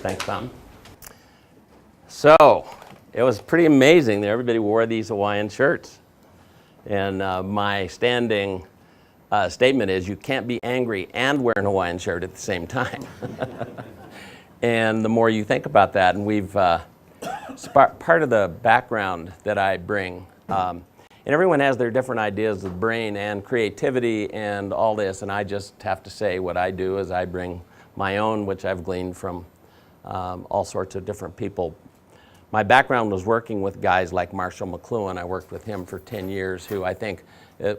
Thanks, Tom. So, it was pretty amazing that everybody wore these Hawaiian shirts. And my standing statement is you can't be angry and wear an Hawaiian shirt at the same time. And the more you think about that, and we've, part of the background that I bring, and everyone has their different ideas of brain and creativity and all this, and I just have to say what I do is I bring my own, which I've gleaned from all sorts of different people. My background was working with guys like Marshall McLuhan. I worked with him for 10 years, who I think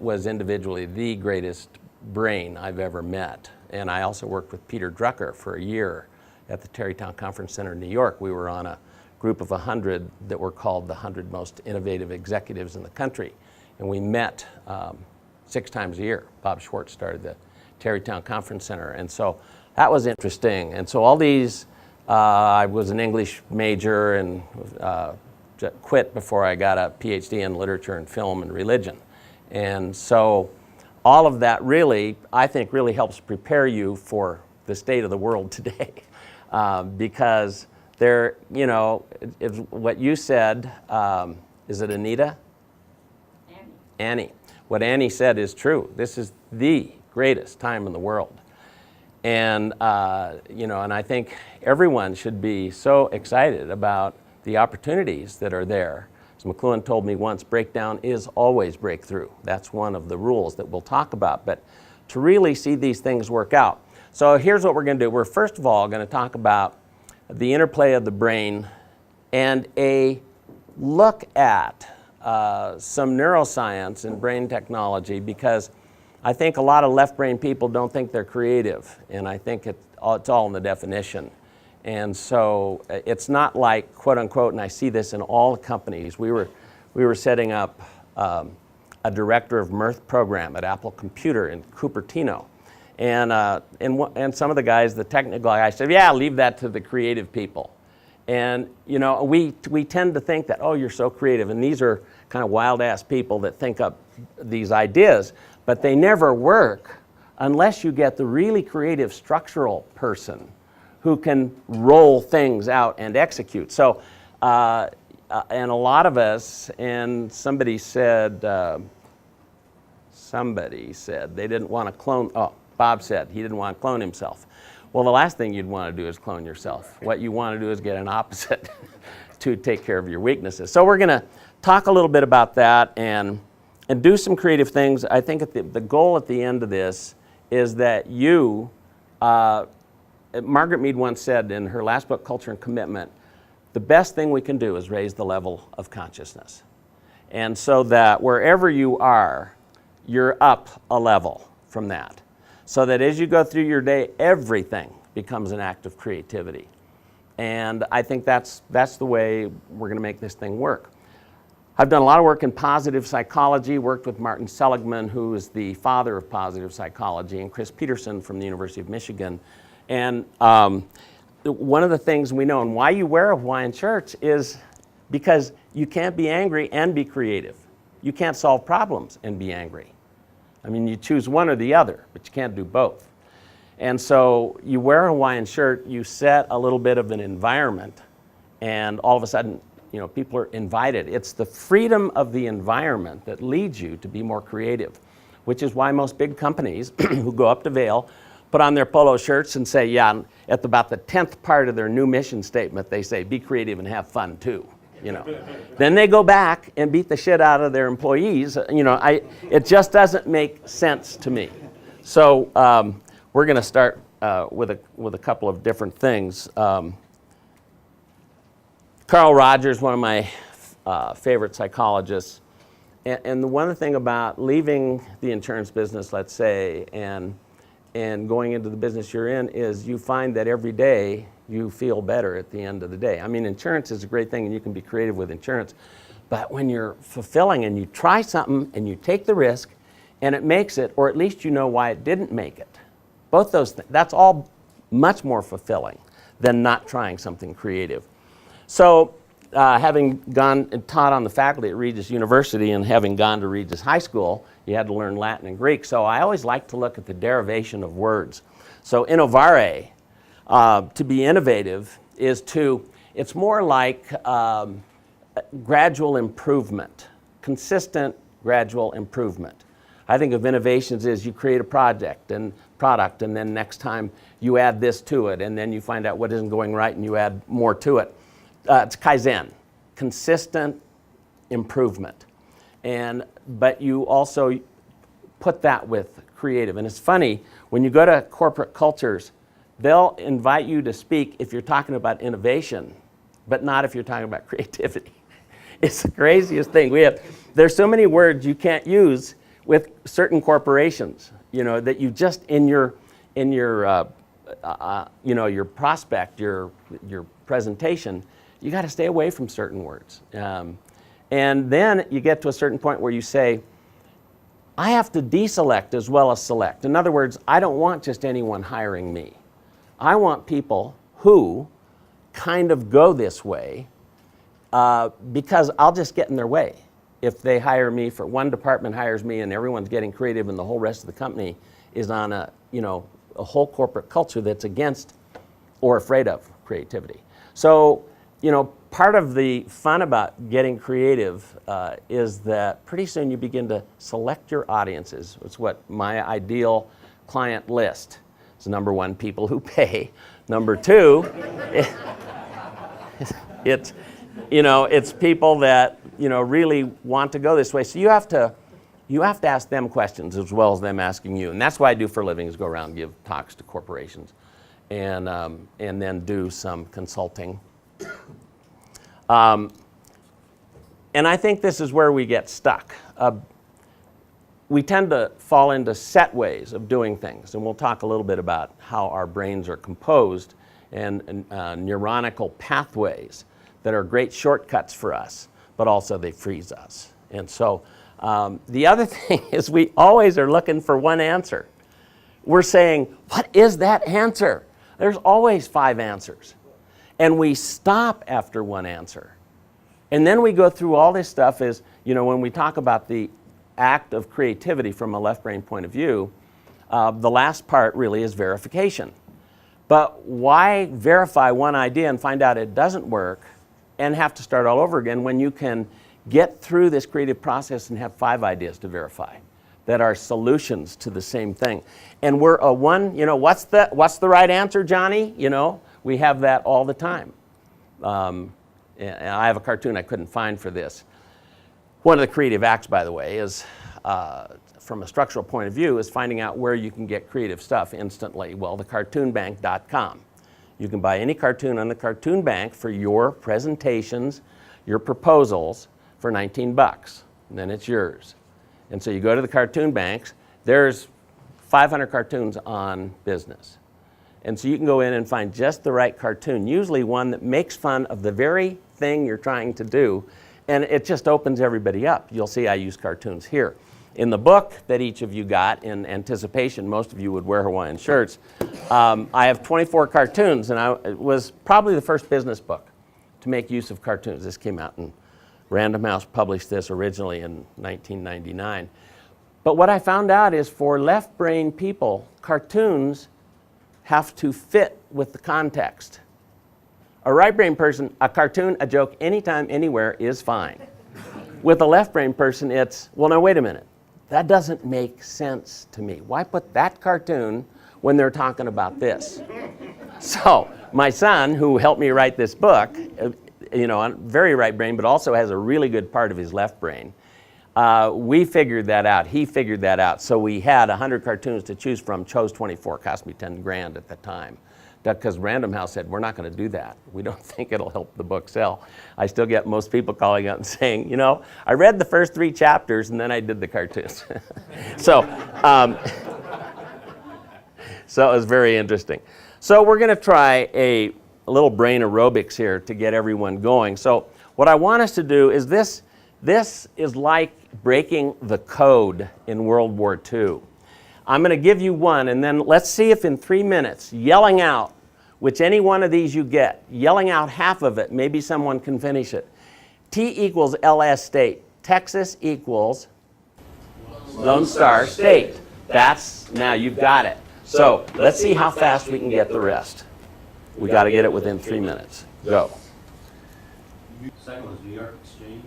was individually the greatest brain I've ever met. And I also worked with Peter Drucker for a year at the Tarrytown Conference Center in New York. We were on a group of 100 that were called the 100 most innovative executives in the country. And we met 6 times a year. Bob Schwartz started the Tarrytown Conference Center. And so that was interesting. And so all these, I was an English major and quit before I got a PhD in literature and film and religion. And so all of that really, I think, really helps prepare you for the state of the world today. Because there, you know, what you said, is it Anita? Annie. What Annie said is true. This is the greatest time in the world. And, you know, and I think everyone should be so excited about the opportunities that are there. As McLuhan told me once, breakdown is always breakthrough. That's one of the rules that we'll talk about. But to really see these things work out. So here's what we're going to do. We're first of all going to talk about the interplay of the brain and a look at some neuroscience and brain technology, because I think a lot of left brain people don't think they're creative, and I think it's all in the definition. And so it's not like, quote unquote, and I see this in all companies. We were setting up a director of mirth program at Apple Computer in Cupertino. And some of the guys, the technical guys, said, yeah, leave that to the creative people. And you know, we tend to think that, oh, you're so creative, and these are kind of wild-ass people that think up these ideas, but they never work unless you get the really creative structural person who can roll things out and execute. So, and a lot of us, and somebody said they didn't want to clone, Bob said he didn't want to clone himself. Well, the last thing you'd want to do is clone yourself. What you want to do is get an opposite to take care of your weaknesses. So we're going to talk a little bit about that and do some creative things. I think the goal at the end of this is that you, Margaret Mead once said in her last book, Culture and Commitment, the best thing we can do is raise the level of consciousness. And so that wherever you are, you're up a level from that. So that as you go through your day, everything becomes an act of creativity. And I think that's the way we're going to make this thing work. I've done a lot of work in positive psychology, worked with Martin Seligman, who is the father of positive psychology, and Chris Peterson from the University of Michigan. And one of the things we know, and why you wear a Hawaiian shirt, is because you can't be angry and be creative. You can't solve problems and be angry. I mean, you choose one or the other, but you can't do both. And so you wear a Hawaiian shirt, you set a little bit of an environment, and all of a sudden, you know, people are invited. It's the freedom of the environment that leads you to be more creative, which is why most big companies who go up to Vail put on their polo shirts and say, yeah, at about the 10th part of their new mission statement, they say, be creative and have fun too. You know, then they go back and beat the shit out of their employees. You know, it just doesn't make sense to me. So we're going to start with a couple of different things. Carl Rogers, one of my favorite psychologists, and one thing about leaving the insurance business, let's say, and going into the business you're in, is you find that every day you feel better at the end of the day. I mean, insurance is a great thing, and you can be creative with insurance, but when you're fulfilling and you try something and you take the risk and it makes it, or at least you know why it didn't make it, both those things, that's all much more fulfilling than not trying something creative. So having gone and taught on the faculty at Regis University and having gone to Regis High School, you had to learn Latin and Greek. So I always like to look at the derivation of words. So innovare, to be innovative, it's more like gradual improvement, consistent gradual improvement. I think of innovations as you create a product, and then next time you add this to it, and then you find out what isn't going right and you add more to it. It's Kaizen, consistent improvement. But you also put that with creative. And it's funny, when you go to corporate cultures, they'll invite you to speak if you're talking about innovation, but not if you're talking about creativity. It's the craziest thing. There's so many words you can't use with certain corporations, that you just in your prospect, your presentation, you got to stay away from certain words. And then you get to a certain point where you say, I have to deselect as well as select. In other words, I don't want just anyone hiring me. I want people who kind of go this way because I'll just get in their way. If they hire me, for one department hires me and everyone's getting creative and the whole rest of the company is on a whole corporate culture that's against or afraid of creativity. So, part of the fun about getting creative is that pretty soon you begin to select your audiences. It's what my ideal client list is. Number one, people who pay. Number two, it's people that really want to go this way. So you have to ask them questions as well as them asking you. And that's what I do for a living, is go around and give talks to corporations and then do some consulting. And I think this is where we get stuck. We tend to fall into set ways of doing things, and we'll talk a little bit about how our brains are composed and neuronical pathways that are great shortcuts for us, but also they freeze us. And so the other thing is we always are looking for one answer. We're saying, what is that answer? There's always 5 answers. And we stop after one answer. And then we go through all this stuff as, when we talk about the act of creativity from a left brain point of view, the last part really is verification. But why verify one idea and find out it doesn't work and have to start all over again when you can get through this creative process and have 5 ideas to verify that are solutions to the same thing? And we're a one, what's the right answer, Johnny? We have that all the time. And I have a cartoon I couldn't find for this. One of the creative acts, by the way, is from a structural point of view, is finding out where you can get creative stuff instantly. Well, thecartoonbank.com. You can buy any cartoon on the Cartoon Bank for your presentations, your proposals, for $19. And then it's yours. And so you go to the Cartoon Banks, there's 500 cartoons on business. And so you can go in and find just the right cartoon, usually one that makes fun of the very thing you're trying to do, and it just opens everybody up. You'll see I use cartoons here. In the book that each of you got, in anticipation, most of you would wear Hawaiian shirts, I have 24 cartoons, and it was probably the first business book to make use of cartoons. This came out, and Random House published this originally in 1999. But what I found out is for left brain people, cartoons have to fit with the context. A right brain person, a cartoon, a joke, anytime, anywhere is fine. With a left brain person, it's, well, now wait a minute. That doesn't make sense to me. Why put that cartoon when they're talking about this? So my son, who helped me write this book, very right brain, but also has a really good part of his left brain. We figured that out. He figured that out. So we had 100 cartoons to choose from, chose 24, cost me 10 grand at the time. Because Random House said, we're not going to do that. We don't think it'll help the book sell. I still get most people calling up and saying, I read the first 3 chapters and then I did the cartoons. So it was very interesting. So we're going to try a little brain aerobics here to get everyone going. So what I want us to do is this is like breaking the code in World War II. I'm going to give you one, and then let's see if in 3 minutes, yelling out which any one of these you get, yelling out half of it, maybe someone can finish it. T equals LS state. Texas equals Lone Star State. Now you've got it. So let's see how fast we can get the rest. We got to get it within 3 minutes. Go. Second was New York Exchange.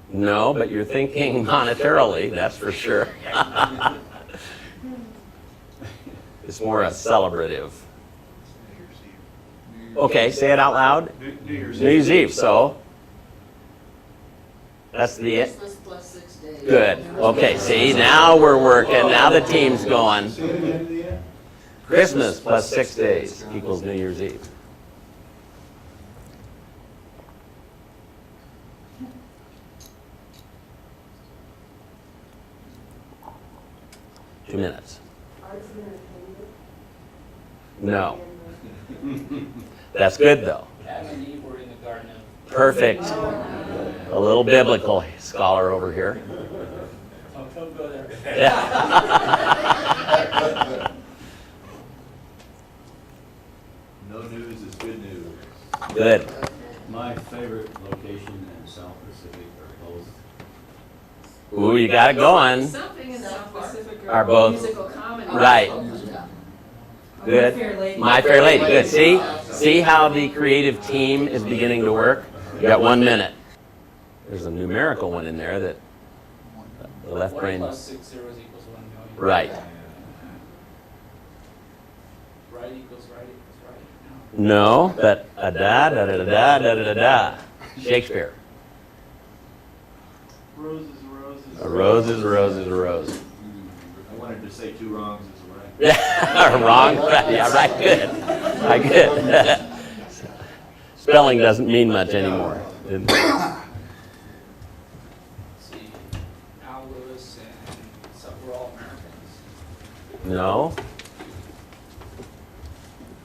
No, but you're thinking monetarily, that's for sure. It's more a celebrative. Okay, say it out loud. New Year's New Year's Eve, so that's the it. Christmas plus 6 days. Good. Okay, see, now we're working. Now the team's going. Christmas plus 6 days equals New Year's Eve. Two minutes. No. That's good, though. Adam and Eve were in the Garden of... Perfect. A little biblical scholar over here. Oh, don't go there. Yeah. No news is good news. Good. My favorite location in South Pacific are both. Ooh, you got it going. Something in South Pacific Are both- musical comedy. Right. Good. My Fair Lady. My Fair Lady. Good. See how the creative team is beginning to work? You got 1 minute. There's a numerical one in there that the left 40 brain. plus 6 zeros equals 1 million. Right. Right equals right equals right. No, but a da da da da da da da da. Shakespeare. Roses, roses. A rose is a rose is a rose. I wanted to say two wrongs is a right. Yeah, wrong. Yeah, right. Good. Right, good. Spelling doesn't mean much anymore. Let's see. Al Lewis and some we're all Americans. No.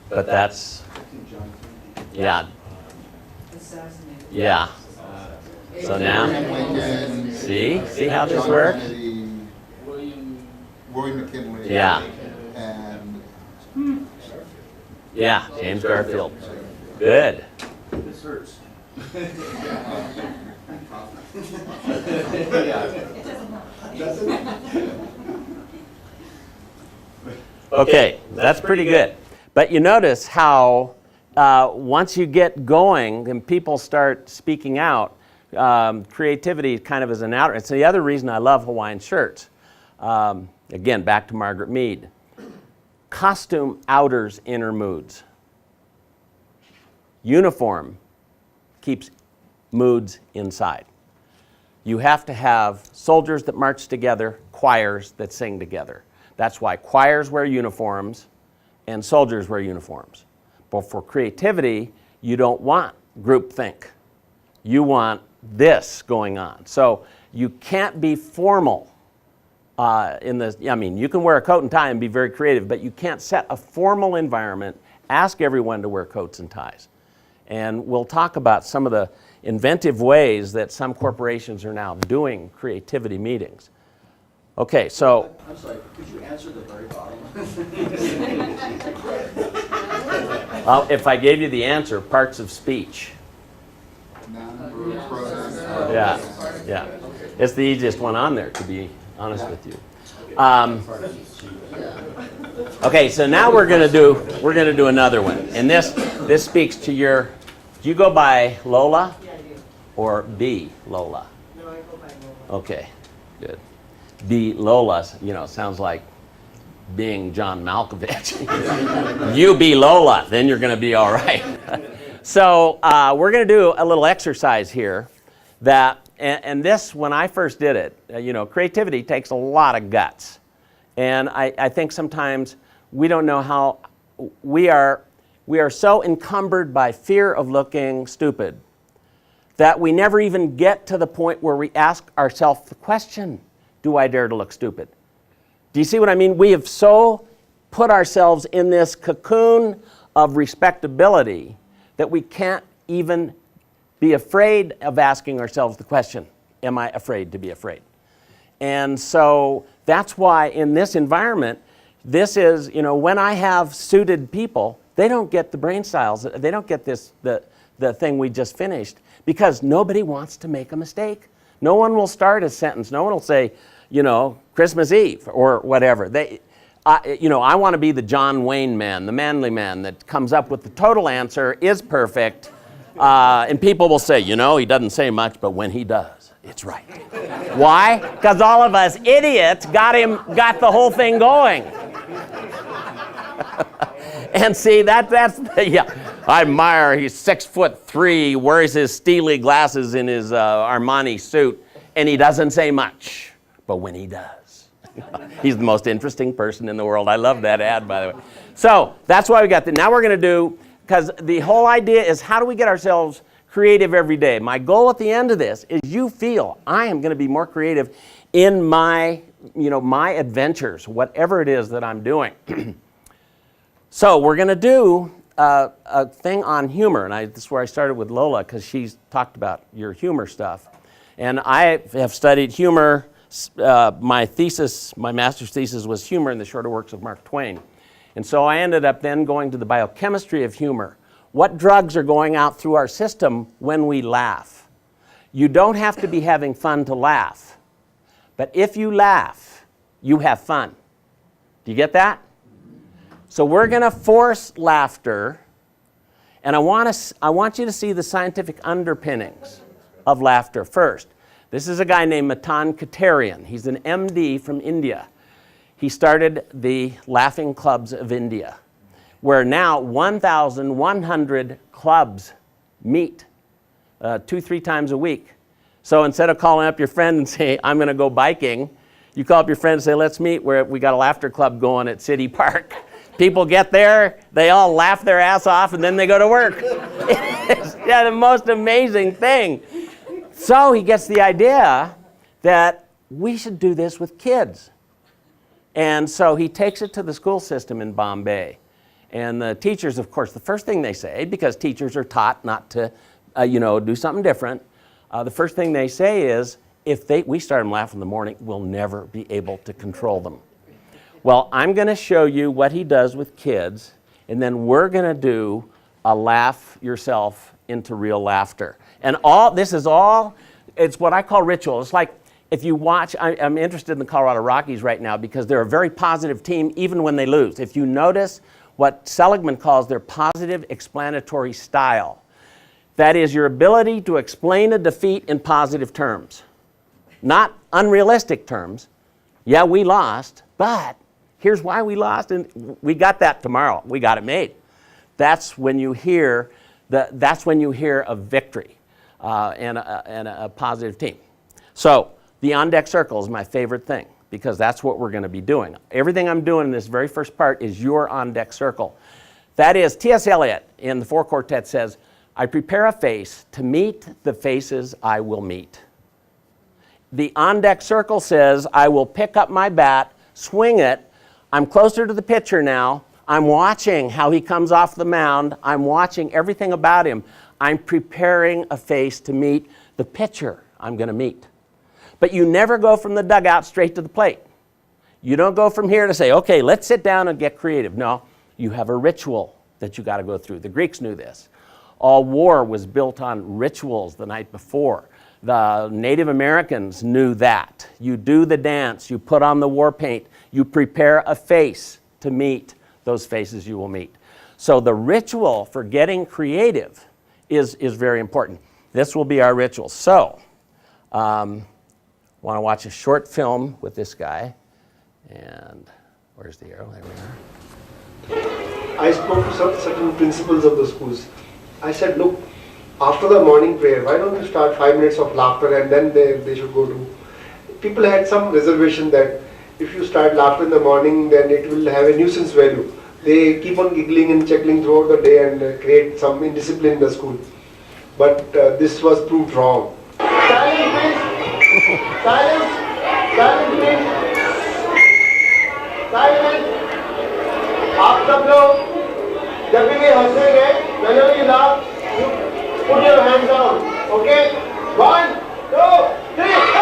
But that's, yeah, Assassinated. yeah. So now, see how this works? William McKinley. Yeah. And Yeah, James Garfield. Good. This hurts. Okay, that's pretty good. But you notice how once you get going and people start speaking out, creativity kind of is an outer. It's the other reason I love Hawaiian shirts. Again, back to Margaret Mead. Costume outers inner moods. Uniform keeps moods inside. You have to have soldiers that march together, choirs that sing together. That's why choirs wear uniforms and soldiers wear uniforms. But for creativity, you don't want groupthink. You want this going on. So you can't be formal you can wear a coat and tie and be very creative, but you can't set a formal environment, ask everyone to wear coats and ties. And we'll talk about some of the inventive ways that some corporations are now doing creativity meetings. Okay, so. I'm sorry, could you answer the very bottom? If I gave you the answer, parts of speech. non-group pronouns. Yeah. It's the easiest one on there, to be honest with you. Okay, so now we're gonna do another one, and this speaks to your. Do you go by Lola Yeah, I do. or B Lola? No, I go by Lola. Okay, good. B Lola, sounds like being John Malkovich. You be Lola, then you're gonna be all right. So we're gonna do a little exercise here that. And this, when I first did it, creativity takes a lot of guts. And I think sometimes we don't know how we are so encumbered by fear of looking stupid that we never even get to the point where we ask ourselves the question, do I dare to look stupid? Do you see what I mean? We have so put ourselves in this cocoon of respectability that we can't even be afraid of asking ourselves the question, am I afraid to be afraid? And so that's why in this environment, this is, when I have suited people, they don't get the brain styles, they don't get the thing we just finished, because nobody wants to make a mistake. No one will start a sentence, no one will say, Christmas Eve or whatever. I want to be the John Wayne man, the manly man that comes up with the total answer, is perfect, and people will say, he doesn't say much, but when he does, it's right. Why? Because all of us idiots got the whole thing going. And see, that's I admire, he's 6'3", wears his steely glasses in his Armani suit, and he doesn't say much, but when he does, he's the most interesting person in the world. I love that ad, by the way. So that's why we got that. Now we're going to do, because the whole idea is how do we get ourselves creative every day? My goal at the end of this is you feel I am going to be more creative in my adventures, whatever it is that I'm doing. So we're going to do a thing on humor, and this is where I started with Lola, because she's talked about your humor stuff. And I have studied humor. My master's thesis was humor in the shorter works of Mark Twain. And so I ended up then going to the biochemistry of humor. What drugs are going out through our system when we laugh? You don't have to be having fun to laugh. But if you laugh, you have fun. Do you get that? So we're going to force laughter, and I want you to see the scientific underpinnings of laughter first. This is a guy named Matan Katarian. He's an MD from India. He started the Laughing Clubs of India, where now 1,100 clubs meet 2-3 times a week. So instead of calling up your friend and say, I'm going to go biking, you call up your friend and say, let's meet where we got a laughter club going at City Park. People get there, they all laugh their ass off, and then they go to work. It's the most amazing thing. So he gets the idea that we should do this with kids. And so he takes it to the school system in Bombay. And the teachers, of course, the first thing they say, because teachers are taught not to, do something different, the first thing they say is, if we start them laughing in the morning, we'll never be able to control them. Well, I'm going to show you what he does with kids, and then we're going to do a laugh yourself into real laughter. And it's what I call ritual. It's like if you watch, I'm interested in the Colorado Rockies right now because they're a very positive team even when they lose. If you notice what Seligman calls their positive explanatory style, that is your ability to explain a defeat in positive terms, not unrealistic terms. Yeah, we lost, but here's why we lost, and we got that tomorrow. We got it made. That's when you hear a victory and a positive team. So the on-deck circle is my favorite thing because that's what we're going to be doing. Everything I'm doing in this very first part is your on-deck circle. That is, T.S. Eliot in the Four Quartet says, I prepare a face to meet the faces I will meet. The on-deck circle says, I will pick up my bat, swing it. I'm closer to the pitcher now. I'm watching how he comes off the mound. I'm watching everything about him. I'm preparing a face to meet the pitcher I'm going to meet. But you never go from the dugout straight to the plate. You don't go from here to say, okay, let's sit down and get creative. No, you have a ritual that you got to go through. The Greeks knew this. All war was built on rituals the night before. The Native Americans knew that. You do the dance, you put on the war paint, you prepare a face to meet those faces you will meet. So the ritual for getting creative is very important. This will be our ritual. So, want to watch a short film with this guy. And where's the arrow? There we are. I spoke to certain principals of the schools. I said, look, after the morning prayer, why don't you start 5 minutes of laughter and then they should go to... People had some reservation that if you start laughter in the morning, then it will have a nuisance value. They keep on giggling and chuckling throughout the day and create some indiscipline in the school. But this was proved wrong. Silence, please! Silence! Silence, please! Silence! आप सब लोग जब भी हंसेंगे, whenever you laugh, you put your hands down. Okay? 1, 2, 3.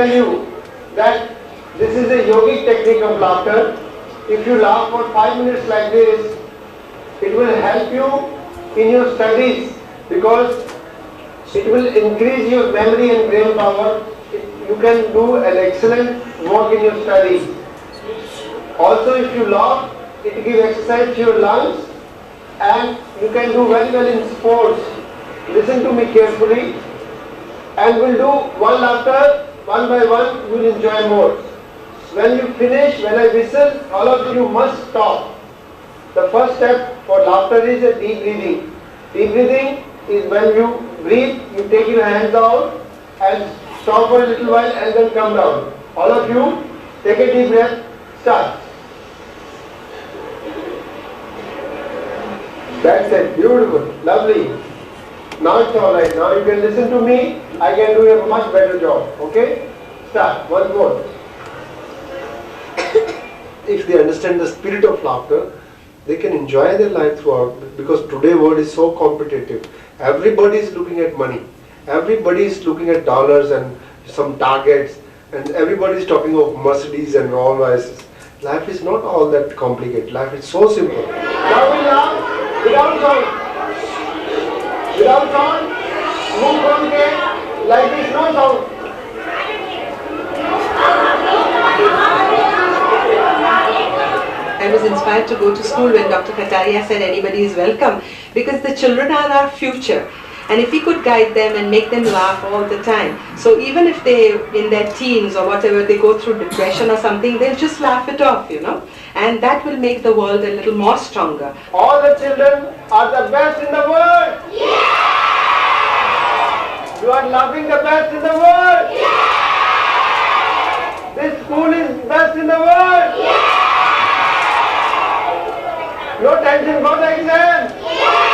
tell you that this is a yogic technique of laughter. If you laugh for 5 minutes like this, it will help you in your studies because it will increase your memory and brain power. You can do an excellent work in your study. Also, if you laugh, it gives exercise to your lungs and you can do very well in sports. Listen to me carefully and we'll do one laughter, one by one, you will enjoy more. When you finish, when I whistle, all of you must stop. The first step for laughter is a deep breathing. Deep breathing is when you breathe, you take your hands out and stop for a little while and then come down. All of you, take a deep breath, start. That's it, beautiful, lovely. Now it's alright, now you can listen to me, I can do a much better job, okay? Start, once more. If they understand the spirit of laughter, they can enjoy their life throughout because today's world is so competitive. Everybody is looking at money. Everybody is looking at dollars and some targets and everybody is talking of Mercedes and Rolls Royces. Life is not all that complicated. Life is so simple. Now we laugh without sound. Without sound, move from here like this, no sound. I was inspired to go to school when Dr. Kataria said anybody is welcome because the children are our future. And if we could guide them and make them laugh all the time, so even if they, in their teens or whatever, they go through depression or something, they'll just laugh it off, and that will make the world a little more stronger. All the children are the best in the world. Yeah! You are loving the best in the world. Yeah! This school is best in the world. Yeah! No tension for the exam. Yeah!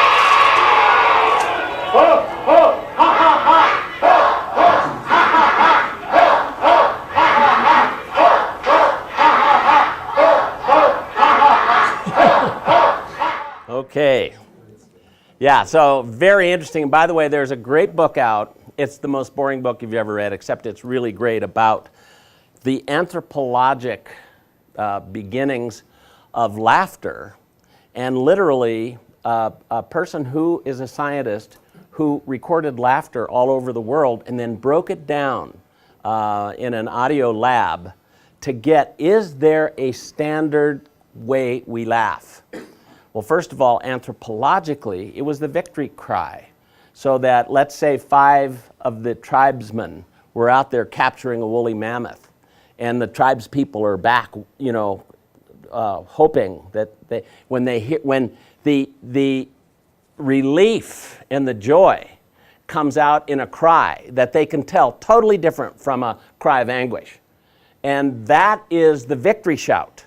Ho, ho, ha, ha, ha. Ho, ho, ha, ha, ha. Ho, ho, ha, ha, ha. Ho, ho, ha, ha, ha. Ho, ho, ha, ha, ha. Okay. Yeah, so very interesting. And by the way, there's a great book out. It's the most boring book you've ever read, except it's really great about the anthropologic beginnings of laughter. And literally, a person who is a scientist who recorded laughter all over the world and then broke it down in an audio lab to get, is there a standard way we laugh? Well, first of all, anthropologically, it was the victory cry. So that, let's say, 5 of the tribesmen were out there capturing a woolly mammoth, and the tribes people are back, hoping that when the relief and the joy comes out in a cry that they can tell totally different from a cry of anguish. And that is the victory shout.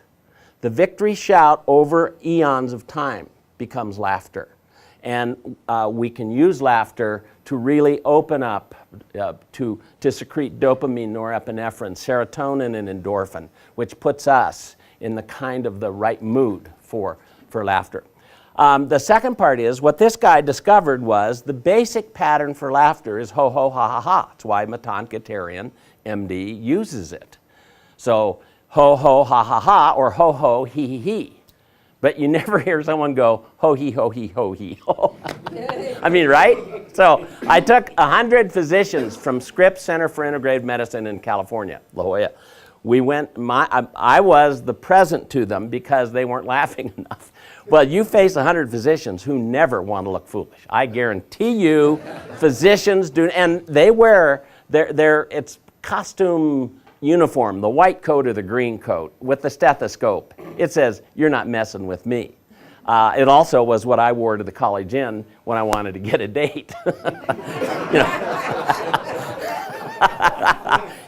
The victory shout over eons of time becomes laughter. And we can use laughter to really open up, to secrete dopamine, norepinephrine, serotonin, and endorphin, which puts us in the kind of the right mood for laughter. The second part is, what this guy discovered was the basic pattern for laughter is ho, ho, ha, ha, ha. That's why Matan Katarian, MD, uses it. So, ho, ho, ha, ha, ha, or ho, ho, he, he, he. But you never hear someone go, ho, he, ho, he, ho, he, ho. I mean, right? So I took 100 physicians from Scripps Center for Integrative Medicine in California, La Jolla. We went, I was the present to them because they weren't laughing enough. Well, you face 100 physicians who never want to look foolish. I guarantee you, physicians do, and they wear it's costume uniform, the white coat or the green coat with the stethoscope. It says, "You're not messing with me." It also was what I wore to the College Inn when I wanted to get a date.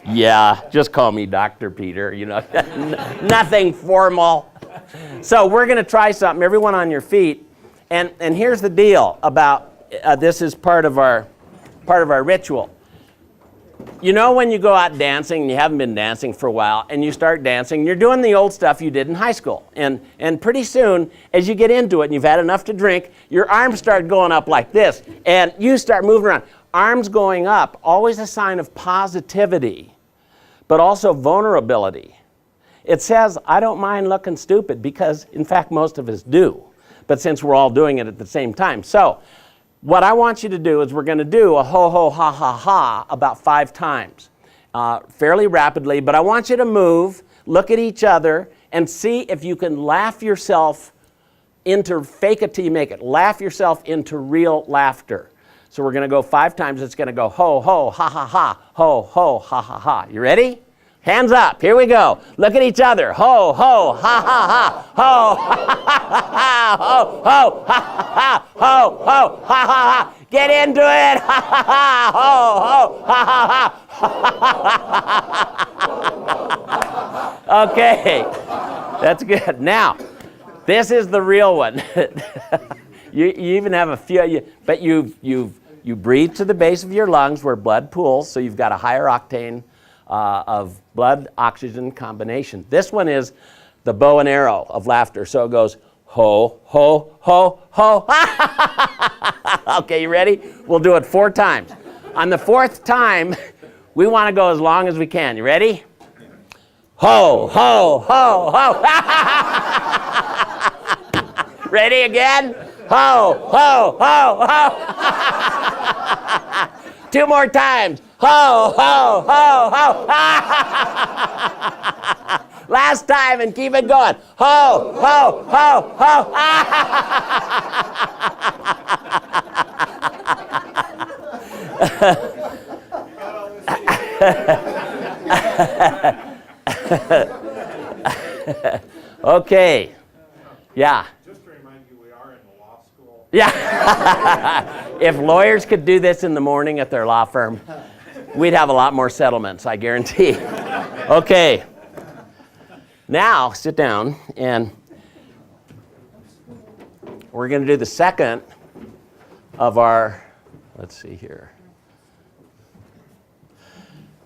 Yeah, just call me Dr. Peter, nothing formal. So we're going to try something. Everyone on your feet. And here's the deal about this is part of our ritual. When you go out dancing and you haven't been dancing for a while and you start dancing, you're doing the old stuff you did in high school. And pretty soon, as you get into it and you've had enough to drink, your arms start going up like this and you start moving around. Arms going up, always a sign of positivity. but also vulnerability. It says, I don't mind looking stupid, because in fact most of us do, but since we're all doing it at the same time. So what I want you to do is we're going to do a ho ho ha ha ha about 5 times, fairly rapidly, but I want you to move, look at each other, and see if you can laugh yourself into, fake it till you make it, laugh yourself into real laughter. So we're going to go 5 times. It's going to go ho ho ha ha ha, ho ho ha ha ha. You ready? Hands up. Here we go. Look at each other. Ho ho ha ha ha, ho ha ha ha, ho ho ha ha ha, ho ho ha ha ha. Get into it. Ha ha ha, ho ho ha ha ha. Okay, that's good. Now, this is the real one. You even have a few, but you breathe to the base of your lungs where blood pools, so you've got a higher octane of blood-oxygen combination. This one is the bow and arrow of laughter, so it goes ho, ho, ho, ho. Okay, you ready? We'll do it 4 times. On the 4th time, we want to go as long as we can. You ready? Ho, ho, ho, ho. Ready again? Ho, ho, ho, ho. 2 more times. Ho, ho, ho, ho. Last time, and keep it going. Ho, ho, ho, ho. Okay. Yeah. Just to remind you, we are in the law school. Yeah. If lawyers could do this in the morning at their law firm, we'd have a lot more settlements, I guarantee. Okay. Now, sit down, and we're going to do the second of our, let's see here,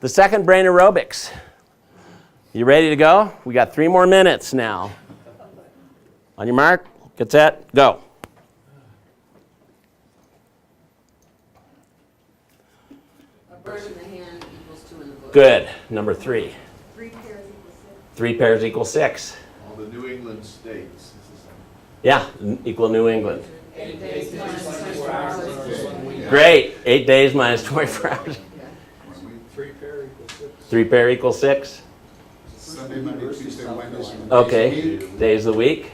the second brain aerobics. You ready to go? We got 3 more minutes now. On your mark, get set, go. A bird in the hand equals 2 in the bush. Good. Number 3. 3 pairs equals 6. 3 pairs equals 6. All the New England states. Yeah, equal New England. 8 days minus 24 hours. Great. 8 days minus 24 hours. 3 pair equals 6. 3 pair equals 6. Sunday, Monday, Tuesday, Wednesday. Okay. Days of the week?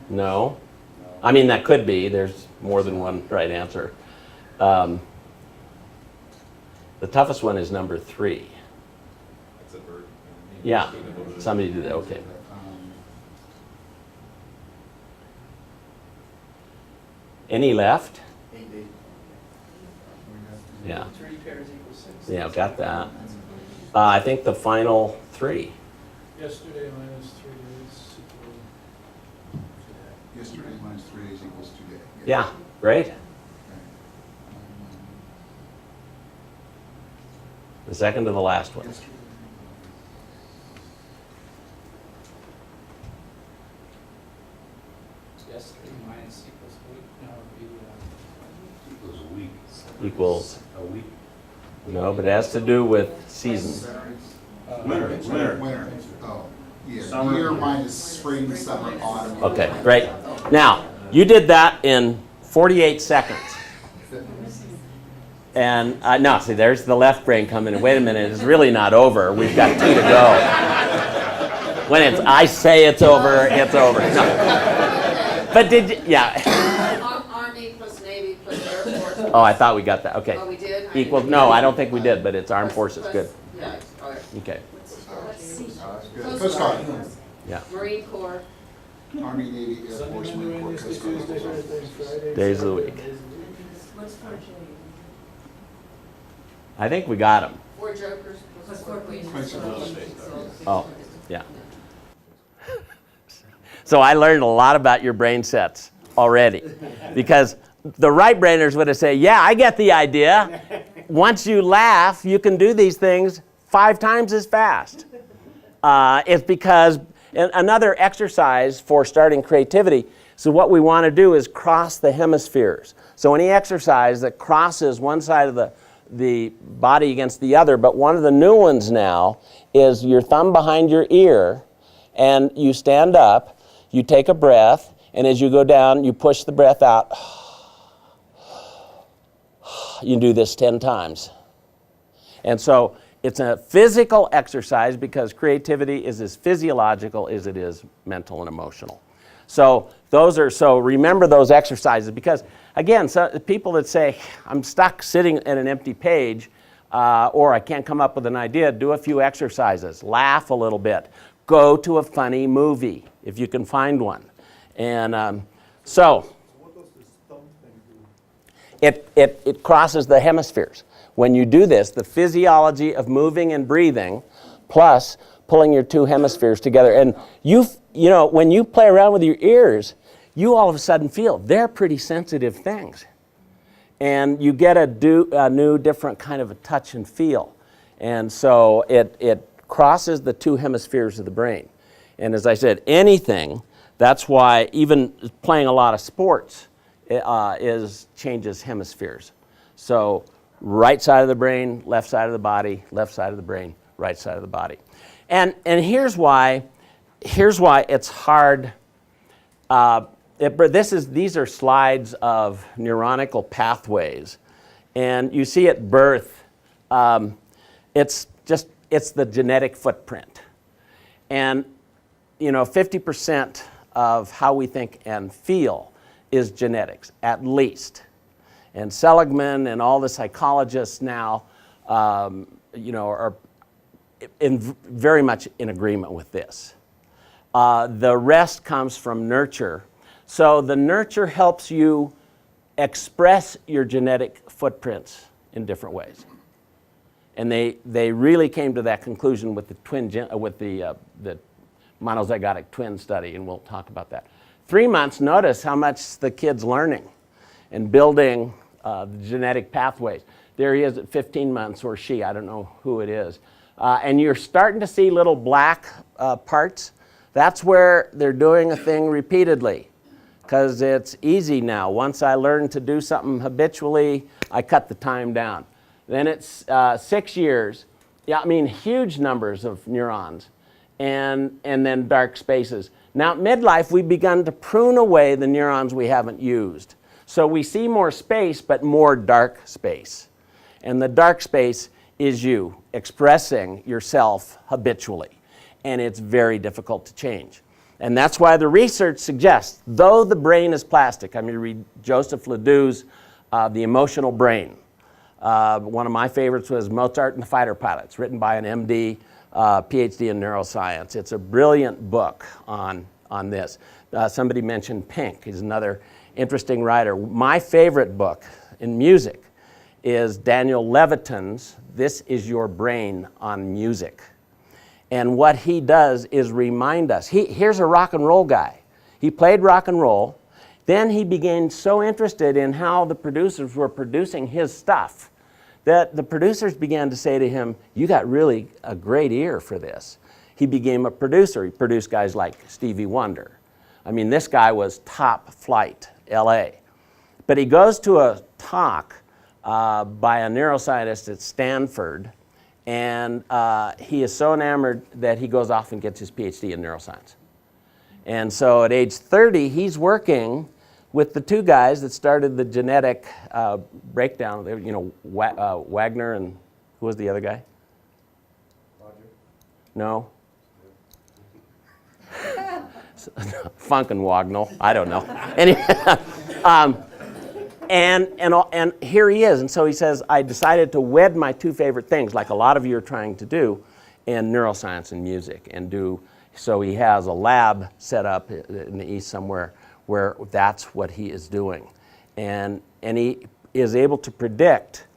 No. I mean, that could be. There's more than one right answer. The toughest one is number 3. That's a bird. Yeah. Somebody did that. Okay. Any left? Yeah. 3 pairs equals 6. Yeah, got that. I think the final 3. Yesterday minus 3 days equal. Yesterday minus 3 days equals today. Yeah, great. The second to the last one. Yesterday minus equals week. No, it'd be, Equals a week. Equals, A week. no, but it has to do with seasons. Winter. Winter. Oh, yeah. Summer. Year minus spring, summer, autumn. Okay, great. Now, you did that in 48 seconds. And no, see, there's the left brain coming in. Wait a minute, it's really not over. We've got 2 to go. When it's, I say it's over, it's over. No. But did you, yeah. Army plus Navy plus Air Force. Oh, I thought we got that. Okay. Oh, we did? Equal, no, I don't think we did, but it's armed forces. Good. Yeah, all right. Okay. Let's see. Coast Guard. Yeah. Marine Corps. Army, Navy, Air Force, Marine Corps, Coast Guard. Friday. Days of the week. What's 4 I think we got them. 4 jokers plus 4 queens. Principals. Oh, yeah. So I learned a lot about your brain sets already, because the right brainers would have said, yeah, I get the idea. Once you laugh, you can do these things 5 times as fast. It's because another exercise for starting creativity, so what we want to do is cross the hemispheres. So any exercise that crosses one side of the body against the other, but one of the new ones now is your thumb behind your ear, and you stand up, you take a breath, and as you go down, you push the breath out. You do this 10 times. And so it's a physical exercise because creativity is as physiological as it is mental and emotional. So remember those exercises, because again, so people that say, I'm stuck sitting at an empty page, or I can't come up with an idea, do a few exercises, laugh a little bit, go to a funny movie if you can find one. And so it crosses the hemispheres. When you do this, the physiology of moving and breathing plus pulling your two hemispheres together. And you know, when you play around with your ears, you all of a sudden feel they're pretty sensitive things. And you get a new, different kind of a touch and feel. And so it crosses the two hemispheres of the brain. And as I said, anything, that's why even playing a lot of sports changes hemispheres. So right side of the brain, left side of the body, left side of the brain, right side of the body. And here's why it's hard. These are slides of neuronical pathways, and you see at birth, it's the genetic footprint, and 50% of how we think and feel is genetics, at least. And Seligman and all the psychologists now, are very much in agreement with this. The rest comes from nurture. So the nurture helps you express your genetic footprints in different ways. And they really came to that conclusion with the monozygotic twin study, and we'll talk about that. 3 months, notice how much the kid's learning and building the genetic pathways. There he is at 15 months, or she, I don't know who it is. And you're starting to see little black parts. That's where they're doing a thing repeatedly, because it's easy now. Once I learn to do something habitually, I cut the time down. Then it's 6 years. Yeah, I mean, huge numbers of neurons, and then dark spaces. Now, at midlife, we've begun to prune away the neurons we haven't used. So we see more space, but more dark space. And the dark space is you expressing yourself habitually. And it's very difficult to change. And that's why the research suggests, though the brain is plastic, I'm going to read Joseph Ledoux's The Emotional Brain. One of my favorites was Mozart and the Fighter Pilots, written by an MD, PhD in neuroscience. It's a brilliant book on this. Somebody mentioned Pink. He's another interesting writer. My favorite book in music is Daniel Levitin's This Is Your Brain on Music. And what he does is remind us. Here's a rock and roll guy. He played rock and roll. Then he became so interested in how the producers were producing his stuff that the producers began to say to him, you got really a great ear for this. He became a producer. He produced guys like Stevie Wonder. I mean, this guy was top flight, LA. But he goes to a talk by a neuroscientist at Stanford, and he is so enamored that he goes off and gets his PhD in neuroscience. And so at age 30, he's working with the two guys that started the genetic breakdown. Wagner and who was the other guy? Roger. No. Funk and Wagnall. I don't know. Anyway, and here he is. And so he says, I decided to wed my two favorite things, like a lot of you are trying to do, in neuroscience and music. So he has a lab set up in the East somewhere where that's what he is doing. And he is able to predict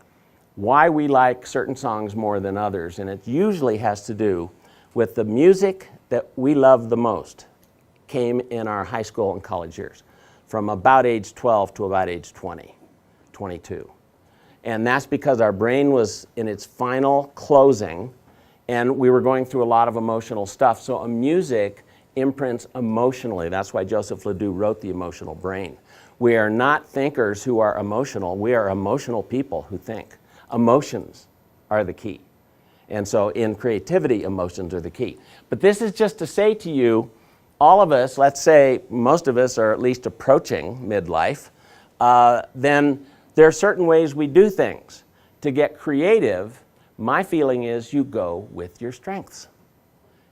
why we like certain songs more than others. And it usually has to do with the music that we love the most came in our high school and college years, from about age 12 to about age 20, 22. And that's because our brain was in its final closing, and we were going through a lot of emotional stuff. So music imprints emotionally. That's why Joseph Ledoux wrote The Emotional Brain. We are not thinkers who are emotional. We are emotional people who think. emotions are the key. And so in creativity, emotions are the key. But this is just to say to you, all of us, let's say most of us are at least approaching midlife, then there are certain ways we do things. To get creative, my feeling is you go with your strengths.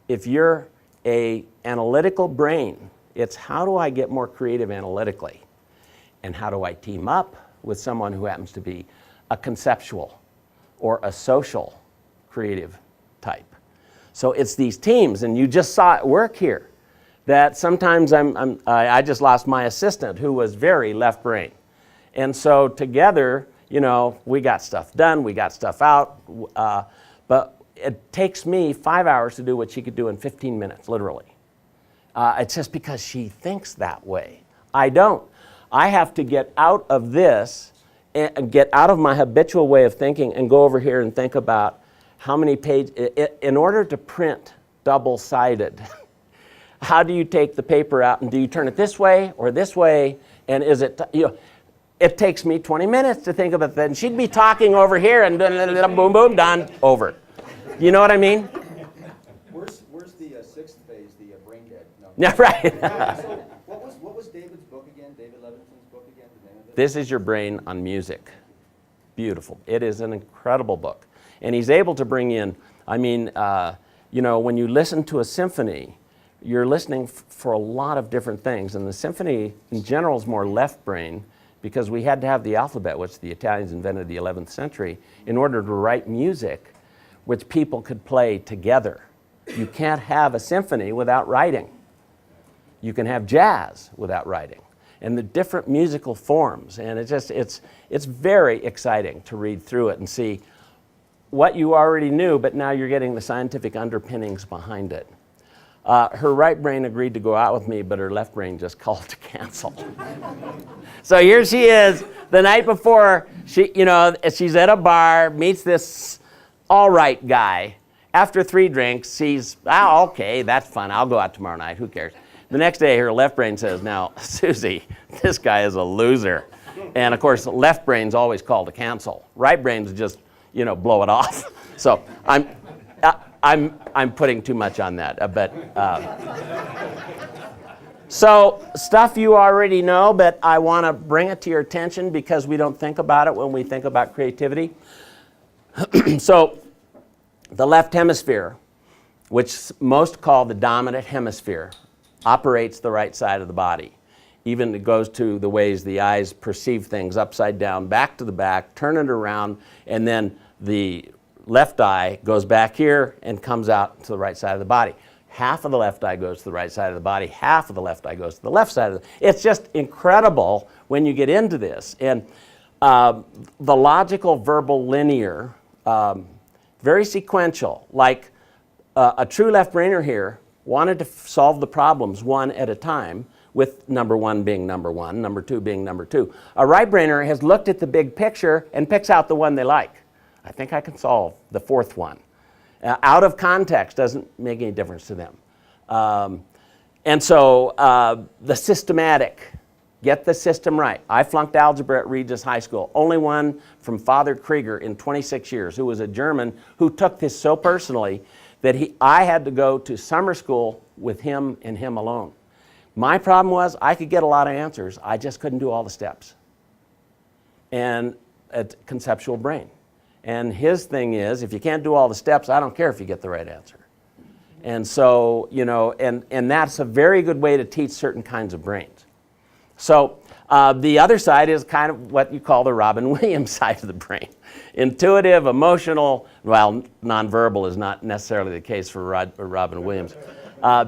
If you're an analytical brain, it's how do I get more creative analytically? And how do I team up with someone who happens to be a conceptual or a social creative type? So it's these teams, and you just saw it work here, that sometimes I just lost my assistant who was very left brain. And so together, you know, we got stuff done, we got stuff out, but it takes me 5 hours to do what she could do in 15 minutes, literally. It's just because she thinks that way. I don't. I have to get out of this and get out of my habitual way of thinking and go over here and think about how many pages, in order to print double-sided, how do you take the paper out and do you turn it this way or this way? And is it, you know, it takes me 20 minutes to think about that. And she'd be talking over here and boom, boom, done, over. You know what I mean? Where's the sixth phase, the brain dead? No. Yeah, right. So what was David's book again? David Levinson's book again? The name of it? This is Your Brain on Music. Beautiful. It is an incredible book. And he's able to bring in, I mean, you know, when you listen to a symphony, you're listening for a lot of different things. And the symphony in general is more left brain because we had to have the alphabet, which the Italians invented in the 11th century, in order to write music which people could play together. You can't have a symphony without writing. You can have jazz without writing. And the different musical forms. And it's very exciting to read through it and see what you already knew, but now you're getting the scientific underpinnings behind it. Her right brain agreed to go out with me, but her left brain just called to cancel. So here she is, the night before, she's at a bar, meets this all right guy. After 3 drinks, she's, okay, that's fun, I'll go out tomorrow night, who cares? The next day, her left brain says, now, Susie, this guy is a loser. And of course, left brain's always called to cancel. Right brain's just, blow it off. So I'm putting too much on that, so stuff you already know, but I want to bring it to your attention because we don't think about it when we think about creativity. So the left hemisphere, which most call the dominant hemisphere, operates the right side of the body. Even it goes to the ways the eyes perceive things upside down, back to the back, turn it around, and then the left eye goes back here and comes out to the right side of the body. Half of the left eye goes to the right side of the body, half of the left eye goes to the left side of the. It's just incredible when you get into this. And the logical, verbal, linear, very sequential, like a true left-brainer here wanted to solve the problems one at a time, with number 1 being number 1, number 2 being number 2. A right-brainer has looked at the big picture and picks out the one they like. I think I can solve the 4th one. Out of context doesn't make any difference to them. And so the systematic, get the system right. I flunked algebra at Regis High School. Only one from Father Krieger in 26 years, who was a German who took this so personally that I had to go to summer school with him and him alone. My problem was I could get a lot of answers. I just couldn't do all the steps. And a conceptual brain. And his thing is, if you can't do all the steps, I don't care if you get the right answer. And so, and that's a very good way to teach certain kinds of brains. So the other side is kind of what you call the Robin Williams side of the brain. Intuitive, emotional, well, nonverbal is not necessarily the case for Robin Williams.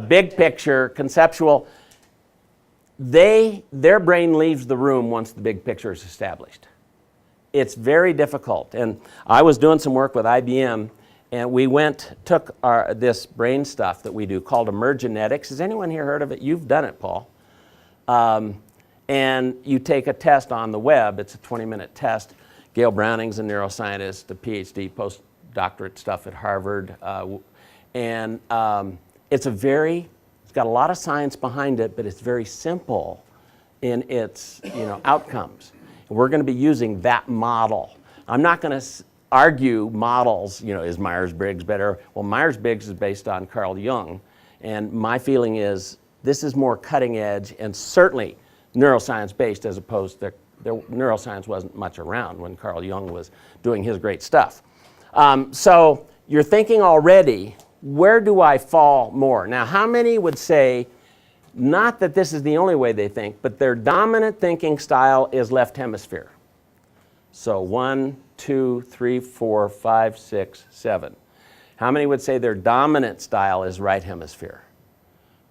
Big picture, conceptual. Their brain leaves the room once the big picture is established. It's very difficult. And I was doing some work with IBM, and we took this brain stuff that we do called emergenetics. Has anyone here heard of it? You've done it, Paul. And you take a test on the web. It's a 20-minute test. Gail Browning's a neuroscientist, a PhD, postdoctorate stuff at Harvard. It's got a lot of science behind it, but it's very simple in its outcomes. We're going to be using that model. I'm not going to argue models, is Myers-Briggs better? Well, Myers-Briggs is based on Carl Jung, and my feeling is this is more cutting edge and certainly neuroscience based, as opposed to neuroscience wasn't much around when Carl Jung was doing his great stuff. So you're thinking already, where do I fall more? Now, how many would say, not that this is the only way they think, but their dominant thinking style is left hemisphere? So 1, 2, 3, 4, 5, 6, 7. How many would say their dominant style is right hemisphere?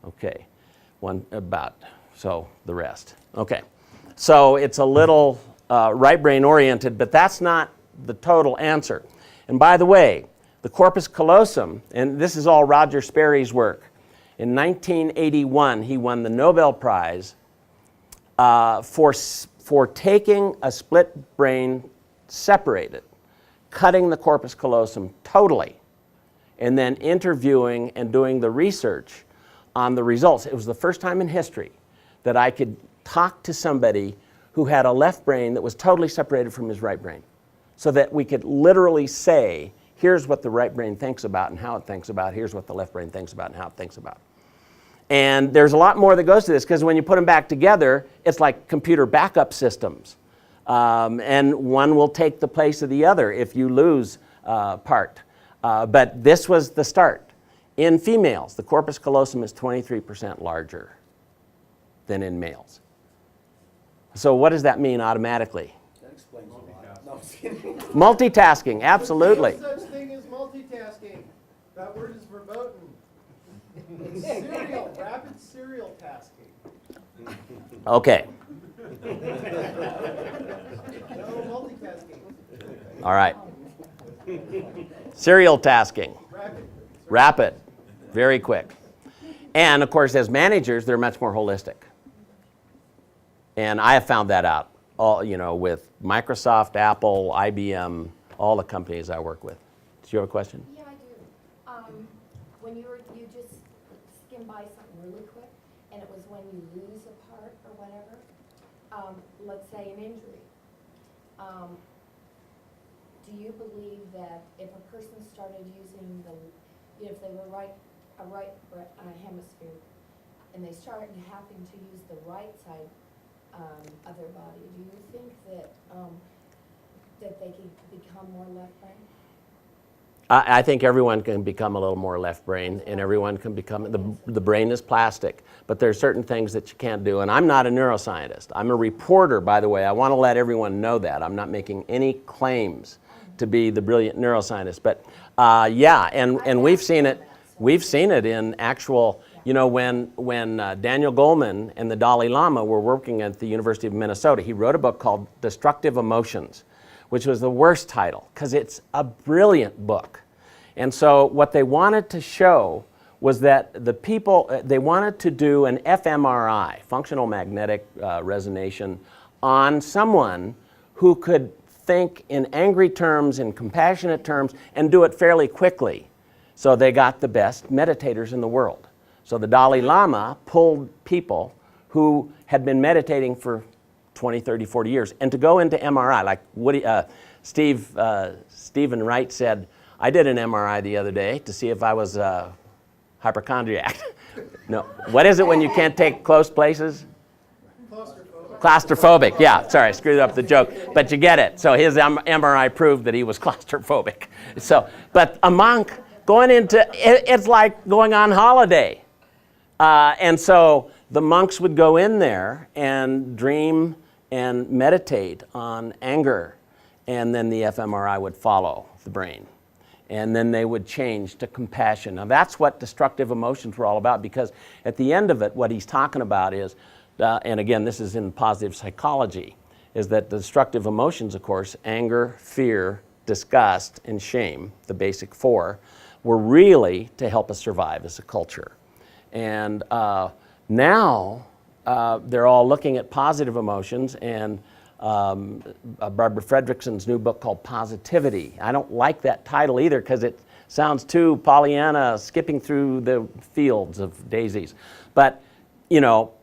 Okay, so the rest. Okay, so it's a little right brain oriented, but that's not the total answer. And by the way, the corpus callosum, and this is all Roger Sperry's work. In 1981, he won the Nobel Prize for taking a split brain separated, cutting the corpus callosum totally, and then interviewing and doing the research on the results. It was the first time in history that I could talk to somebody who had a left brain that was totally separated from his right brain, so that we could literally say, here's what the right brain thinks about and how it thinks about, here's what the left brain thinks about and how it thinks about. And there's a lot more that goes to this, because when you put them back together, it's like computer backup systems. And one will take the place of the other if you lose part. But this was the start. In females, the corpus callosum is 23% larger than in males. So what does that mean automatically? That explains a lot. No, I'm just kidding. Multitasking, absolutely. There's no such thing as multitasking. That word is verboten. It's serial, rapid serial tasking. Okay. No multitasking. All right. Serial tasking. Rapid. Very quick. And of course, as managers, they're much more holistic. And I have found that out, with Microsoft, Apple, IBM, all the companies I work with. Do you have a question? Yeah, I do. When you just skimmed by something really quick, and it was when you lose a part or whatever, let's say an injury. Do you believe that if a person started using if they were a right hemisphere, and they started having to use the right side of their body, do you think that that they could become more left brain? I think everyone can become a little more left brain, and everyone can become, the brain is plastic, but there are certain things that you can't do. And I'm not a neuroscientist. I'm a reporter, by the way. I want to let everyone know that. I'm not making any claims to be the brilliant neuroscientist. But yeah, and we've seen it. We've seen it in actual, when Daniel Goleman and the Dalai Lama were working at the University of Minnesota, he wrote a book called Destructive Emotions, which was the worst title, because it's a brilliant book. And so what they wanted to show was that the people, they wanted to do an fMRI, functional magnetic resonation, on someone who could think in angry terms, in compassionate terms, and do it fairly quickly. So they got the best meditators in the world. So the Dalai Lama pulled people who had been meditating for 20, 30, 40 years. And to go into MRI, like Stephen Wright said, I did an MRI the other day to see if I was a hypochondriac. No, what is it when you can't take close places? Claustrophobic, yeah, sorry, I screwed up the joke, but you get it. So his MRI proved that he was claustrophobic. So, but a monk going into, it's like going on holiday. And so the monks would go in there and dream and meditate on anger, and then the fMRI would follow the brain. And then they would change to compassion. Now that's what destructive emotions were all about, because at the end of it, what he's talking about is, and again, this is in positive psychology, is that the destructive emotions, of course, anger, fear, disgust, and shame, the basic four, were really to help us survive as a culture. And now they're all looking at positive emotions, and Barbara Fredrickson's new book called Positivity. I don't like that title either, because it sounds too Pollyanna, skipping through the fields of daisies. But,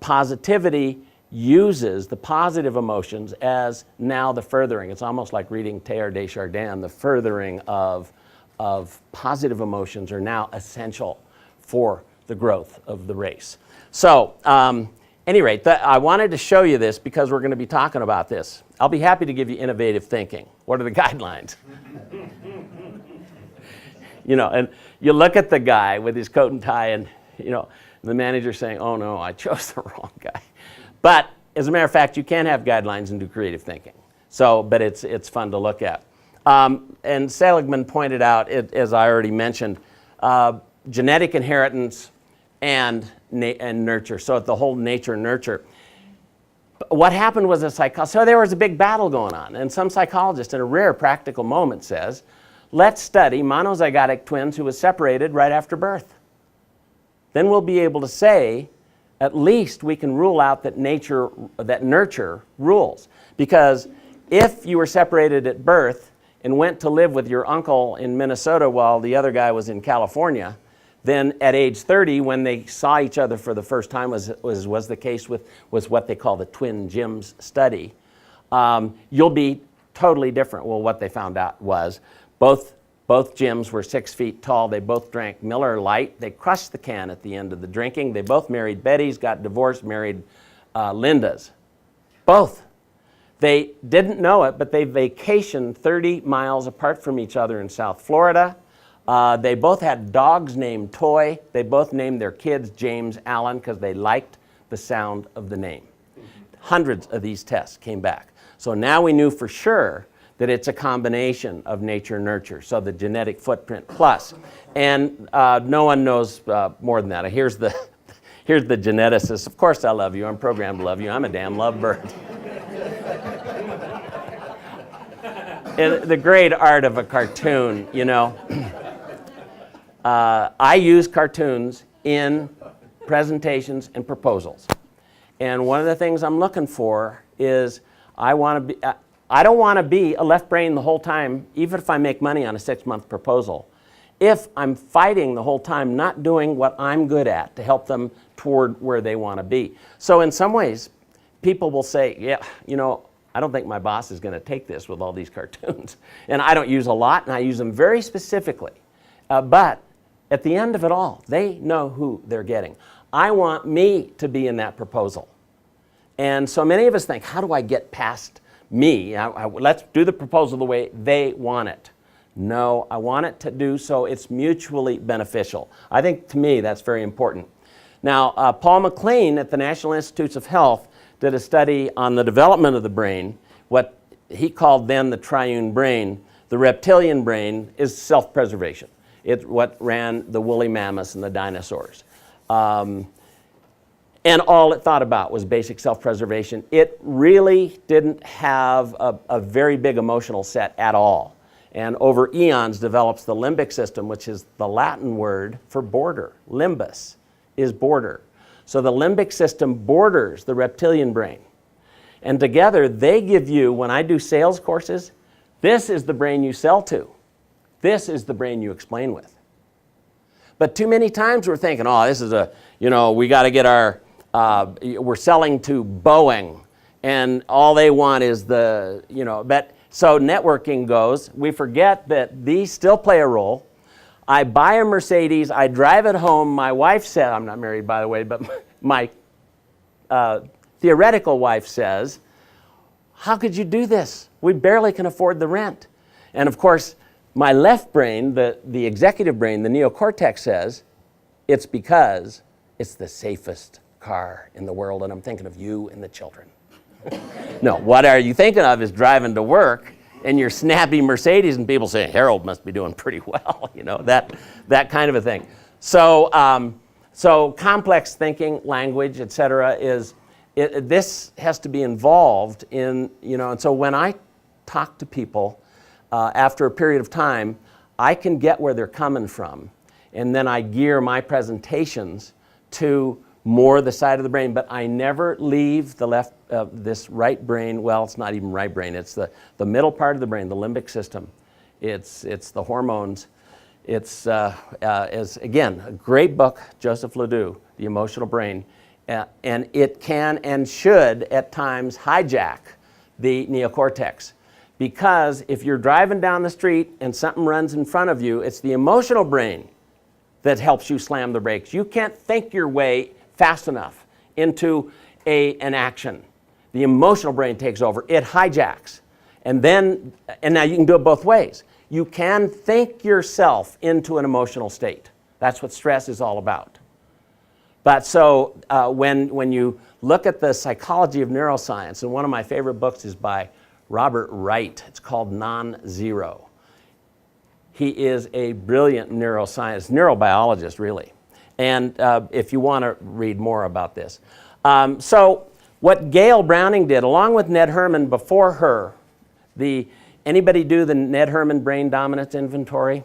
positivity uses the positive emotions as now the furthering. It's almost like reading Teilhard de Chardin, the furthering of positive emotions are now essential for the growth of the race. So, any rate, I wanted to show you this because we're going to be talking about this. I'll be happy to give you innovative thinking. What are the guidelines? You know, and you look at the guy with his coat and tie and, you know, the manager saying, oh no, I chose the wrong guy. But as a matter of fact, you can have guidelines and do creative thinking. So, but it's fun to look at. And Seligman pointed out, as I already mentioned, genetic inheritance and nurture. So the whole nature-nurture. What happened was so there was a big battle going on, and some psychologist in a rare practical moment says, let's study monozygotic twins who were separated right after birth. Then we'll be able to say, at least we can rule out that nurture rules. Because if you were separated at birth and went to live with your uncle in Minnesota while the other guy was in California, then at age 30, when they saw each other for the first time, was the case with what they call the twin Jims study, you'll be totally different. Well, what they found out was both Jims were 6 feet tall. They both drank Miller Lite. They crushed the can at the end of the drinking. They both married Betty's, got divorced, married Linda's. Both. They didn't know it, but they vacationed 30 miles apart from each other in South Florida. They both had dogs named Toy. They both named their kids James Allen because they liked the sound of the name. Hundreds of these tests came back. So now we knew for sure that it's a combination of nature-nurture, so the genetic footprint plus. And no one knows more than that. Here's the geneticist. Of course I love you. I'm programmed to love you. I'm a damn lovebird. And the great art of a cartoon, you know. I use cartoons in presentations and proposals. And one of the things I'm looking for is I don't want to be a left brain the whole time, even if I make money on a 6-month proposal. If I'm fighting the whole time, not doing what I'm good at to help them toward where they want to be. So in some ways, people will say, yeah, you know, I don't think my boss is going to take this with all these cartoons. And I don't use a lot, and I use them very specifically. But at the end of it all, they know who they're getting. I want me to be in that proposal. And so many of us think, how do I get past me? Let's do the proposal the way they want it. No, I want it to do so it's mutually beneficial. I think, to me, that's very important. Now, Paul MacLean at the National Institutes of Health did a study on the development of the brain. What he called then the Triune Brain. The reptilian brain is self-preservation. It's what ran the woolly mammoths and the dinosaurs. And all it thought about was basic self-preservation. It really didn't have a very big emotional set at all. And over eons develops the limbic system, which is the Latin word for border. Limbus is border. So the limbic system borders the reptilian brain. And together they give you, when I do sales courses, this is the brain you sell to. This is the brain you explain with. But too many times we're thinking, oh, this is we got to get our, we're selling to Boeing, and all they want is but so networking goes. We forget that these still play a role. I buy a Mercedes, I drive it home. My wife said, I'm not married by the way, but my theoretical wife says, how could you do this? We barely can afford the rent. And of course, my left brain, the executive brain, the neocortex says, it's because it's the safest car in the world, and I'm thinking of you and the children. No, what are you thinking of is driving to work and your snappy Mercedes, and people say, Harold must be doing pretty well, that kind of a thing. So, so complex thinking, language, et cetera, this has to be involved in, and so when I talk to people, after a period of time, I can get where they're coming from, and then I gear my presentations to more the side of the brain, but I never leave the left, this right brain. Well, it's not even right brain. It's the middle part of the brain, the limbic system. It's the hormones. It's again a great book, Joseph Ledoux, The Emotional Brain, And it can and should at times hijack the neocortex. Because if you're driving down the street and something runs in front of you, it's the emotional brain that helps you slam the brakes. You can't think your way fast enough into an action. The emotional brain takes over. It hijacks. And now you can do it both ways. You can think yourself into an emotional state. That's what stress is all about. But so when you look at the psychology of neuroscience, and one of my favorite books is by Robert Wright. It's called Non-Zero. He is a brilliant neurobiologist, really. And if you want to read more about this. So what Gail Browning did, along with Ned Herman before her, anybody do the Ned Herman brain dominance inventory?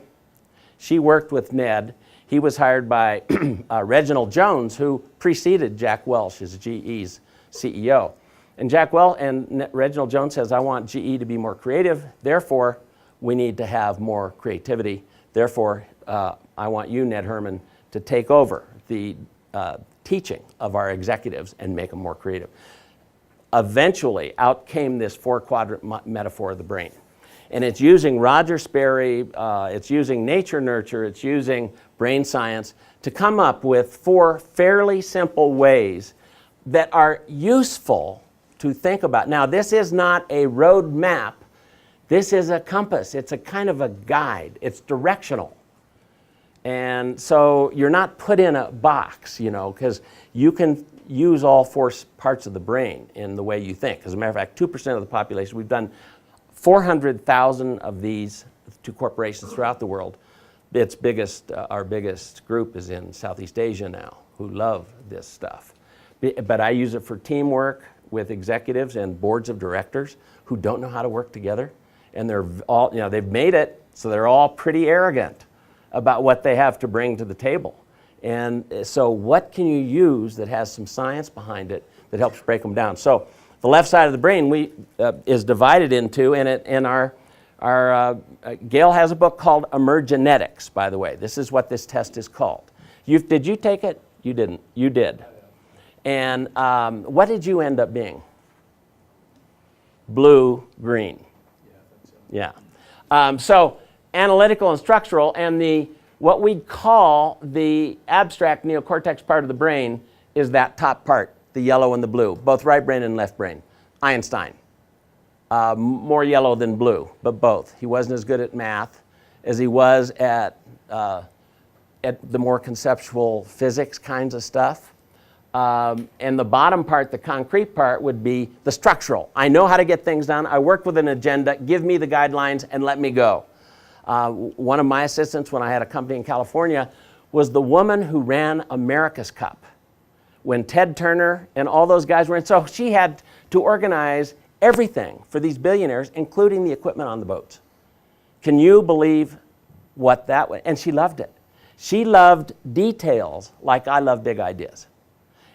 She worked with Ned. He was hired by Reginald Jones, who preceded Jack Welch as GE's CEO. And Reginald Jones says, I want GE to be more creative, therefore we need to have more creativity. Therefore, I want you, Ned Herman, to take over the teaching of our executives and make them more creative. Eventually, out came this 4-quadrant metaphor of the brain. And it's using Roger Sperry, it's using nature nurture, it's using brain science to come up with 4 fairly simple ways that are useful to think about. Now, this is not a road map. This is a compass. It's a kind of a guide. It's directional. And so you're not put in a box, because you can use all 4 parts of the brain in the way you think. As a matter of fact, 2% of the population, we've done 400,000 of these to corporations throughout the world. Our biggest group is in Southeast Asia now, who love this stuff. But I use it for teamwork with executives and boards of directors who don't know how to work together. And they're all, they've made it, so they're all pretty arrogant about what they have to bring to the table. And so what can you use that has some science behind it that helps break them down? So the left side of the brain is divided into, and Gail has a book called Emergenetics, by the way. This is what this test is called. Did you take it? You didn't. You did. And what did you end up being? Blue, green. Yeah. So analytical and structural, and what we call the abstract neocortex part of the brain is that top part, the yellow and the blue, both right brain and left brain. Einstein, more yellow than blue, but both. He wasn't as good at math as he was at the more conceptual physics kinds of stuff. And the bottom part, the concrete part, would be the structural. I know how to get things done. I work with an agenda. Give me the guidelines and let me go. One of my assistants when I had a company in California was the woman who ran America's Cup when Ted Turner and all those guys were in. So she had to organize everything for these billionaires, including the equipment on the boats. Can you believe what that was? And she loved it. She loved details like I love big ideas.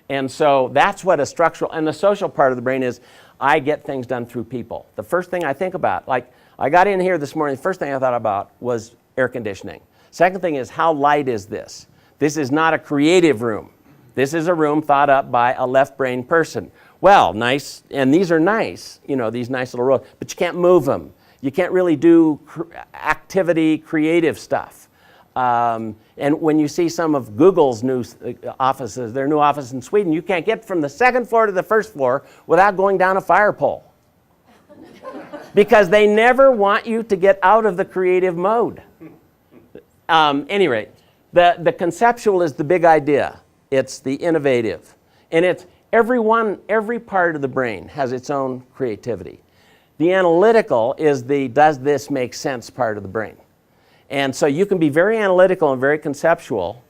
And so that's what a structural, and the social part of the brain is, I get things done through people. The first thing I think about, like I got in here this morning, the first thing I thought about was air conditioning. Second thing is, how light is this? This is not a creative room. This is a room thought up by a left brain person. Well, nice, and these are nice, these nice little rows, but you can't move them. You can't really do creative stuff. And when you see some of Google's new offices, their new office in Sweden, you can't get from the second floor to the first floor without going down a fire pole. Because they never want you to get out of the creative mode. Any rate, the conceptual is the big idea. It's the innovative. And it's every part of the brain has its own creativity. The analytical is the does this make sense part of the brain. And so you can be very analytical and very conceptual,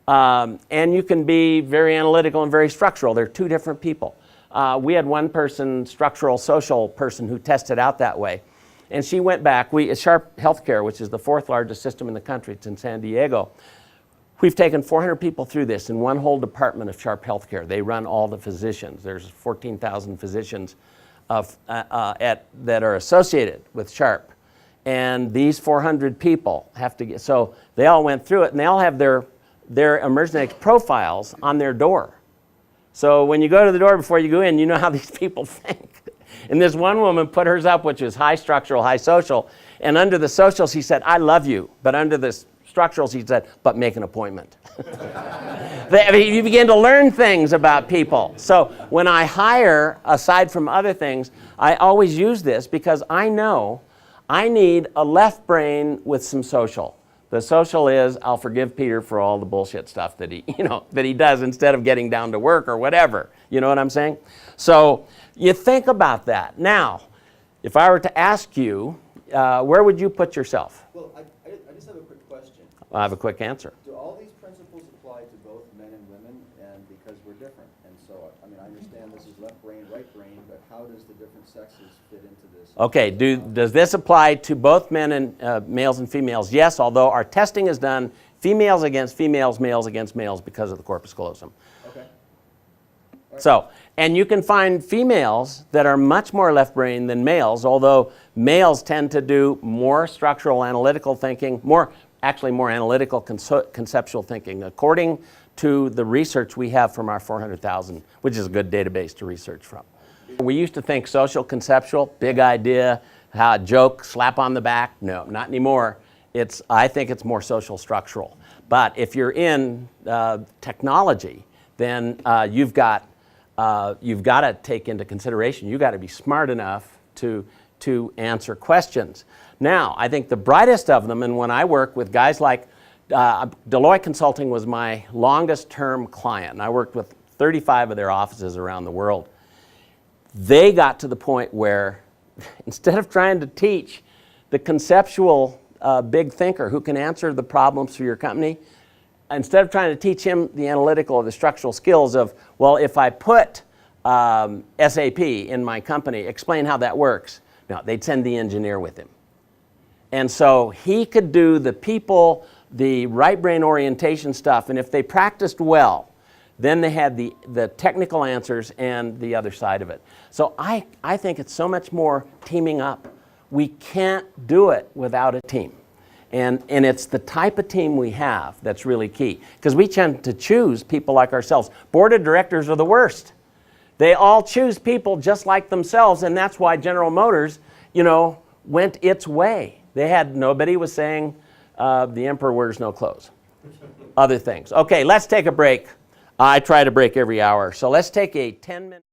and you can be very analytical and very structural. They're 2 different people. We had one person, structural social person, who tested out that way. And she went back. Sharp Healthcare, which is the 4th largest system in the country, it's in San Diego. We've taken 400 people through this in one whole department of Sharp Healthcare. They run all the physicians. There's 14,000 physicians that are associated with Sharp. And these 400 people have to get, so they all went through it, and they all have their emergency profiles on their door. So when you go to the door before you go in, you know how these people think. And this one woman put hers up, which is high structural, high social. And under the social, she said, I love you. But under the structural, she said, but make an appointment. You begin to learn things about people. So when I hire, aside from other things, I always use this because I know I need a left brain with some social. The social is, I'll forgive Peter for all the bullshit stuff that he does instead of getting down to work or whatever. You know what I'm saying? So you think about that. Now, if I were to ask you, where would you put yourself? Well, I just have a quick question. I have a quick answer. Do all these principles apply to both men and women? And because we're different, and so, I mean, I understand this is left brain, right brain, but how does the different sexes fit into this? Okay, does this apply to both men and males and females? Yes, although our testing is done females against females, males against males because of the corpus callosum. Okay. So, and you can find females that are much more left brain than males, although males tend to do more structural analytical thinking, more analytical conceptual thinking, according to the research we have from our 400,000, which is a good database to research from. We used to think social conceptual, big idea, how a joke, slap on the back. No, not anymore. I think it's more social structural. But if you're in technology, then you've got to take into consideration, you've got to be smart enough to answer questions. Now, I think the brightest of them, and when I work with guys like Deloitte Consulting was my longest term client, and I worked with 35 of their offices around the world. They got to the point where instead of trying to teach the conceptual big thinker who can answer the problems for your company, instead of trying to teach him the analytical or the structural skills of, well, if I put SAP in my company, explain how that works. No, they'd send the engineer with him. And so he could do the people, the right brain orientation stuff, and if they practiced well, then they had the technical answers and the other side of it. So I think it's so much more teaming up. We can't do it without a team. And it's the type of team we have that's really key. Because we tend to choose people like ourselves. Board of directors are the worst. They all choose people just like themselves, and that's why General Motors, went its way. Nobody was saying, the emperor wears no clothes. Other things. Okay, let's take a break. I try to break every hour. So let's take a 10-minute